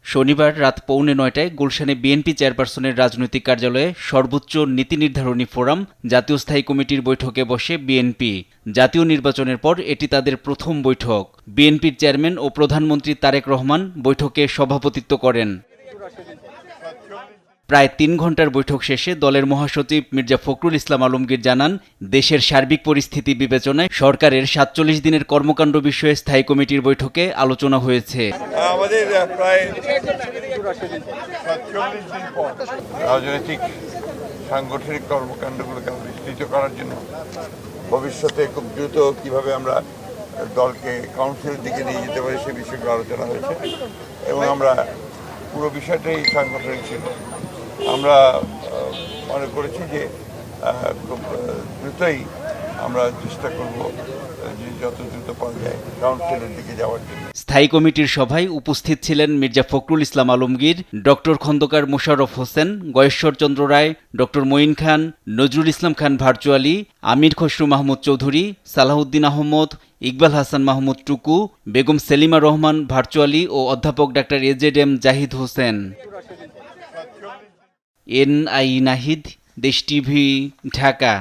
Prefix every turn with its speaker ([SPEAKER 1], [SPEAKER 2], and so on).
[SPEAKER 1] শনিবার রাত 8:45টায় গুলশানে বিএনপি চেয়ারপারসনের রাজনৈতিক কার্যালয়ে সর্বোচ্চ নীতি নির্ধারণী ফোরাম জাতীয় স্থায়ী কমিটির বৈঠকে বসে বিএনপি। জাতীয় নির্বাচনের পর এটি তাদের প্রথম বৈঠক। বিএনপির চেয়ারম্যান ও প্রধানমন্ত্রী তারেক রহমান বৈঠকে সভাপতিত্ব করেন। প্রায় 3 ঘণ্টার বৈঠক শেষে দলের মহাসচিব মির্জা ফখরুল ইসলাম আলমগীর জানান, দেশের সার্বিক পরিস্থিতি বিবেচনায় সরকারের 47 দিনের কর্মকাণ্ড বিষয়ে স্থায়ী কমিটির বৈঠকে আলোচনা হয়েছে।
[SPEAKER 2] আমাদের প্রায় 47 দিন পর রাজনৈতিক সাংগঠনিক কর্মকাণ্ডগুলোকে বিস্তৃত করার জন্য ভবিষ্যতে খুব দ্রুত কিভাবে আমরা দলকে কাউন্সিলের দিকে নিয়ে যেতে পারি সে বিষয়গুলো আলোচনা হয়েছে এবং আমরা পুরো বিষয়টাই সাংগঠনিক ছিল। আমরা মনে করেছি যে খুব দ্রুতই আমরা চেষ্টা করব যে যত দ্রুত পাওয়া যায় কাউন্সিলের দিকে যাওয়ার জন্য।
[SPEAKER 1] স্থায়ী কমিটির সভায় উপস্থিত ছিলেন মির্জা ফখরুল ইসলাম আলমগীর, ডক্টর খন্দকার মোশাররফ হোসেন, গয়েশ্বর চন্দ্র রায়, ডক্টর মঈন খান, নজরুল ইসলাম খান ভার্চুয়ালি, আমির খসরু মাহমুদ চৌধুরী, সালাহউদ্দিন আহমদ, ইকবাল হাসান মাহমুদ টুকু, বেগম সেলিমা রহমান ভার্চুয়ালি ও অধ্যাপক doctor AZM Zahid Hossain. NI Nahid, দেশ টিভি, ঢাকা।